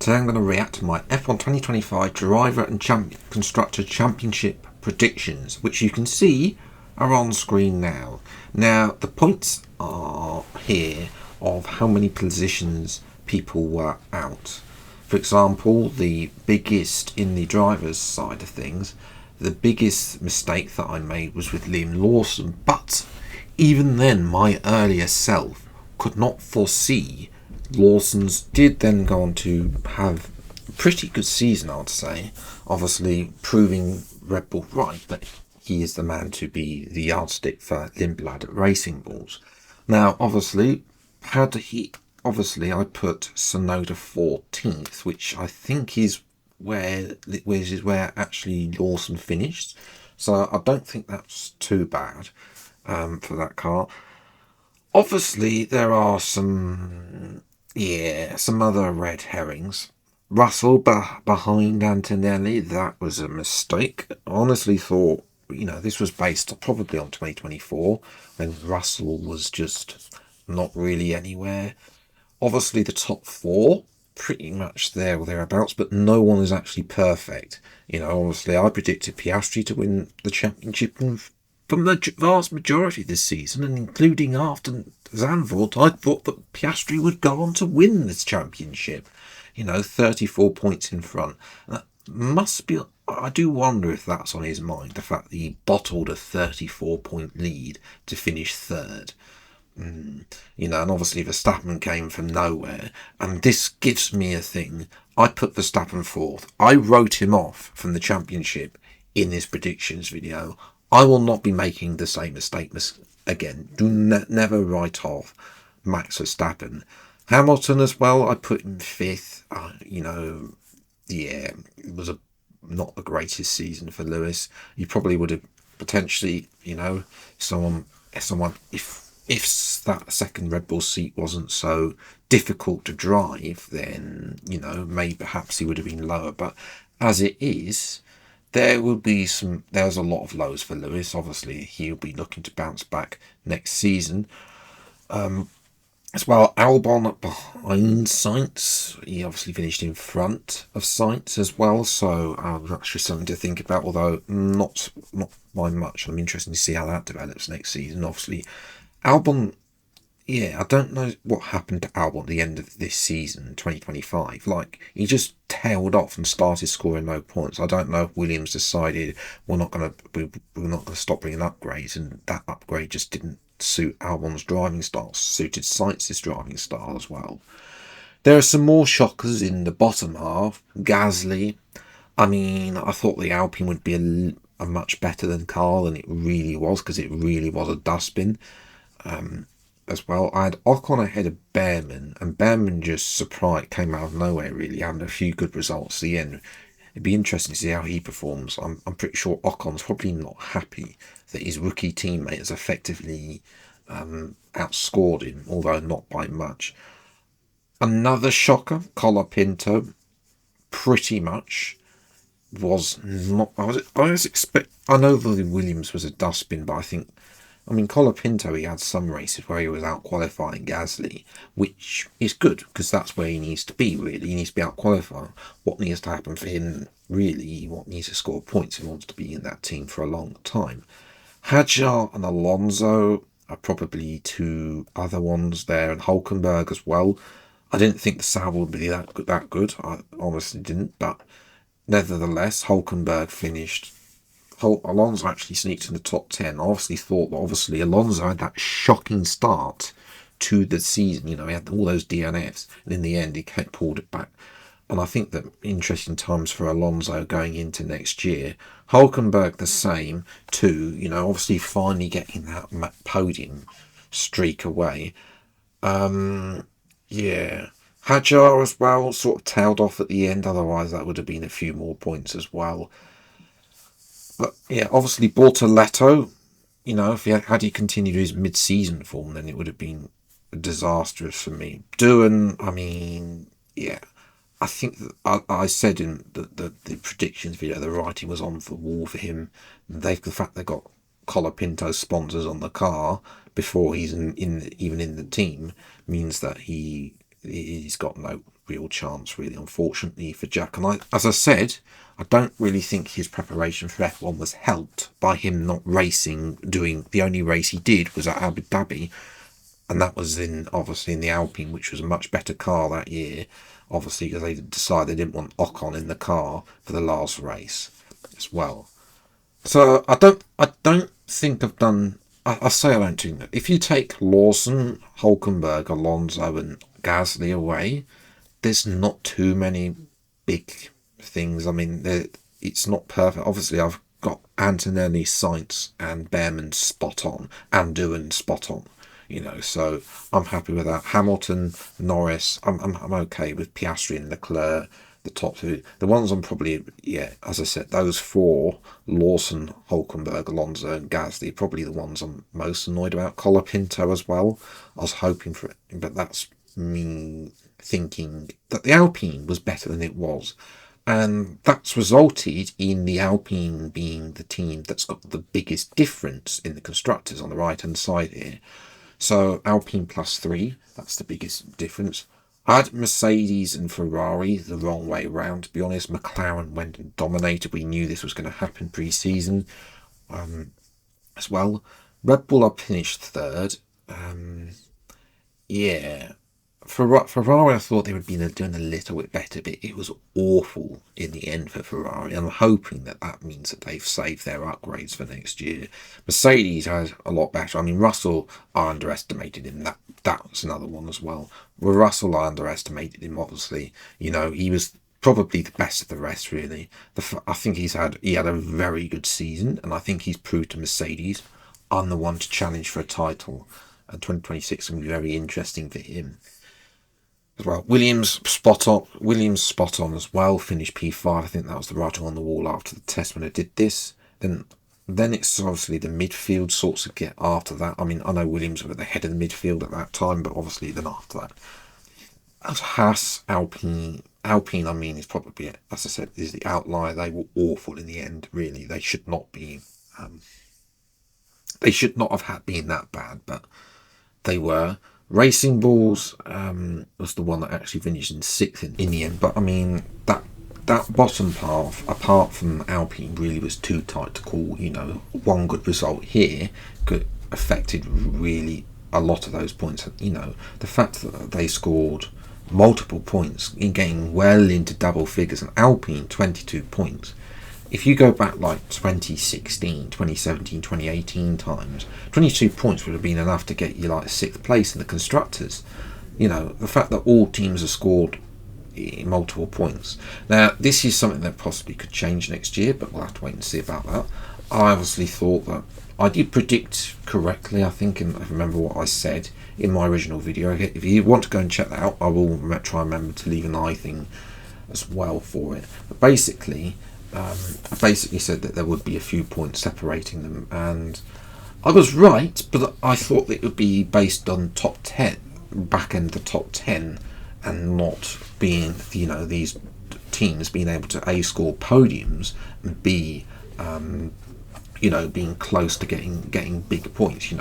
Today I'm going to react to my F1 2025 Driver and Constructor Championship predictions, which you can see are on screen now. Now, the points are here of how many positions people were out. For example, the biggest in the driver's side of things, the biggest mistake that I made was with Liam Lawson, but even then my earlier self could not foresee Lawson's did then go on to have a pretty good season, I'd say. Obviously, proving Red Bull right that he is the man to be the yardstick for Lindblad at Racing Bulls. Now, obviously, I put Sonoda 14th, which I think is where actually Lawson finished. So I don't think that's too bad for that car. Obviously, there are some other red herrings. Russell behind Antonelli, that was a mistake. I honestly thought, this was based probably on 2024, when Russell was just not really anywhere. Obviously, the top four, pretty much there or thereabouts, but no one is actually perfect. Obviously, I predicted Piastri to win the championship from the vast majority this season, and including after Zandvoort, I thought that Piastri would go on to win this championship. 34 points in front. That must be. I do wonder if that's on his mind, the fact that he bottled a 34-point lead to finish third. And obviously Verstappen came from nowhere, and this gives me a thing. I put Verstappen fourth. I wrote him off from the championship in this predictions video. I will not be making the same mistake again. Do never write off Max Verstappen. Hamilton as well, I put him fifth. It was not the greatest season for Lewis. He probably would have potentially, someone if that second Red Bull seat wasn't so difficult to drive, then maybe perhaps he would have been lower. But as it is, there's a lot of lows for Lewis. Obviously, he'll be looking to bounce back next season. As well, Albon behind Sainz. He obviously finished in front of Sainz as well, so that's just something to think about, although not by much. I'm interested to see how that develops next season. Obviously, Albon, I don't know what happened to Albon at the end of this season, 2025. He just tailed off and started scoring no points. I don't know if Williams decided we're not going to stop bringing upgrades, and that upgrade just didn't suit Albon's driving style, suited Sainz's driving style as well. There are some more shockers in the bottom half. Gasly, I thought the Alpine would be a much better than Carl, and it really was, because it really was a dustbin. As well, I had Ocon ahead of Behrman, and Behrman just came out of nowhere, really, having a few good results at the end. It'd be interesting to see how he performs. I'm pretty sure Ocon's probably not happy that his rookie teammate has effectively outscored him, although not by much. Another shocker, Colapinto, pretty much was not. I know that Williams was a dustbin, but Colapinto, he had some races where he was out qualifying Gasly, which is good, because that's where he needs to be, really. He needs to be out qualifying. What needs to happen for him, really, he needs to score points if he wants to be in that team for a long time. Hadjar and Alonso are probably two other ones there, and Hulkenberg as well. I didn't think the Sauber would be that good. I honestly didn't, but nevertheless, Hulkenberg finished. Alonso actually sneaked in the top 10. I thought that Alonso had that shocking start to the season. He had all those DNFs, and in the end, he pulled it back. And I think that interesting times for Alonso going into next year. Hulkenberg the same too. Finally getting that podium streak away. Hadjar as well, sort of tailed off at the end. Otherwise, that would have been a few more points as well. But obviously Bortoletto, if he continued his mid-season form, then it would have been disastrous for me. Doohan, I think that I said in the predictions video, the writing was on the wall for him. The fact they got Colapinto sponsors on the car before he's even in the team means that he's got no real chance, really, unfortunately, for Jack. And as I said, I don't really think his preparation for F1 was helped by him not racing. Doing the only race he did was at Abu Dhabi, and that was obviously in the Alpine, which was a much better car that year, obviously because they decided they didn't want Ocon in the car for the last race as well. So I don't think I've done. I say I don't think that. If you take Lawson, Hulkenberg, Alonso, and Gasly away, there's not too many big things. I mean, it's not perfect. Obviously, I've got Antonelli, Sainz, and Behrman spot on, and Doohan spot on. So I'm happy with that. Hamilton, Norris, I'm okay with Piastri and Leclerc. The top two, the ones I'm probably, as I said, those four, Lawson, Hulkenberg, Alonso, and Gasly, probably the ones I'm most annoyed about. Colapinto as well. I was hoping for it, but that's me thinking that the Alpine was better than it was. And that's resulted in the Alpine being the team that's got the biggest difference in the constructors on the right-hand side here. So Alpine +3, that's the biggest difference. I had Mercedes and Ferrari the wrong way around, to be honest. McLaren went and dominated. We knew this was going to happen pre-season as well. Red Bull, I finished third. Ferrari, I thought they would be doing a little bit better, but it was awful in the end for Ferrari. I'm hoping that means that they've saved their upgrades for next year. Mercedes has a lot better. I mean, Russell, I underestimated him. That was another one as well. With Russell, I underestimated him, obviously. He was probably the best of the rest, really. I think he had a very good season, and I think he's proved to Mercedes, I'm the one to challenge for a title. And 2026 will be very interesting for him as well. Williams spot on as well, finished P5. I think that was the writing on the wall after the test when I did this. Then it's obviously the midfield sorts of get after that. I mean, I know Williams were at the head of the midfield at that time, but obviously then after that, as Haas, Alpine, I mean, is probably, as I said, is the outlier. They were awful in the end, really. They should not be. They should not have been that bad, but they were. Racing Bulls was the one that actually finished in 6th in the end. But I mean, that bottom path, apart from Alpine, really was too tight to call. One good result here could affected really a lot of those points. The fact that they scored multiple points in getting well into double figures, and Alpine 22 points. If you go back like 2016, 2017, 2018 times, 22 points would have been enough to get you like 6th place in the constructors. The fact that all teams have scored multiple points. Now, this is something that possibly could change next year, but we'll have to wait and see about that. I obviously thought that I did predict correctly, I think, and I remember what I said in my original video. If you want to go and check that out, I will try and remember to leave an I thing as well for it. But basically, I basically said that there would be a few points separating them, and I was right, but I thought that it would be based on top 10, back end the top 10, and not being, these teams being able to A, score podiums, and B, being close to getting big points.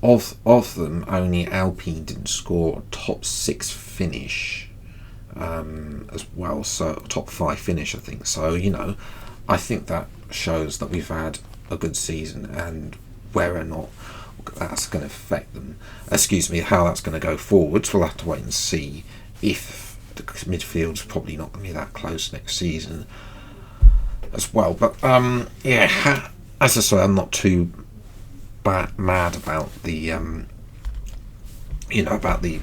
Of them, only Alpine didn't score a top 6 finish. As well, so top 5 finish, I think. So I think that shows that we've had a good season, and where or not that's going to affect them, how that's going to go forwards, we'll have to wait and see. If the midfield's probably not going to be that close next season as well, but as I say, I'm not too mad about the about the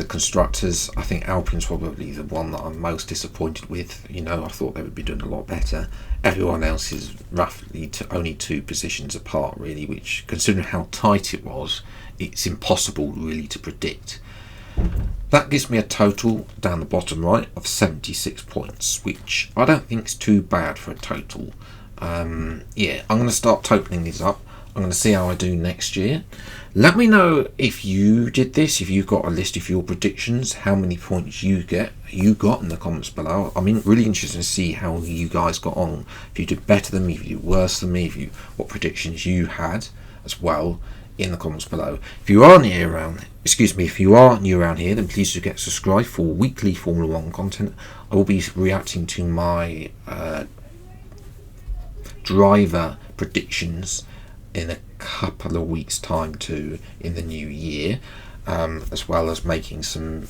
constructors. I think Alpine's probably the one that I'm most disappointed with. I thought they would be doing a lot better. Everyone else is roughly only 2 positions apart, really, which, considering how tight it was, it's impossible really to predict. That gives me a total down the bottom right of 76 points, which I don't think is too bad for a total. I'm going to start totaling these up. I'm going to see how I do next year. Let me know if you did this, if you've got a list of your predictions, how many points you got in the comments below. I'm really interested to see how you guys got on. If you did better than me, if you did worse than me, what predictions you had as well. in the comments below. If you are new around here, then please do get subscribed for weekly Formula 1 content. I will be reacting to my driver predictions in a couple of weeks' time too, in the new year, as well as making some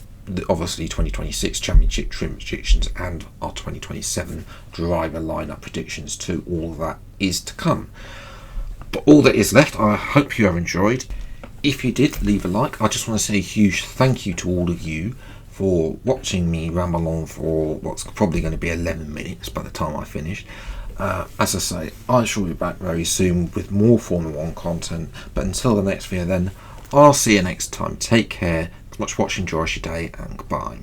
obviously 2026 championship trim predictions and our 2027 driver lineup predictions too. All of that is to come. But all that is left, I hope you have enjoyed. If you did, leave a like. I just want to say a huge thank you to all of you for watching me ramble on for what's probably going to be 11 minutes by the time I finish. As I say, I shall be back very soon with more Formula 1 content. But until the next video then, I'll see you next time. Take care. Watch, enjoy your day, and goodbye.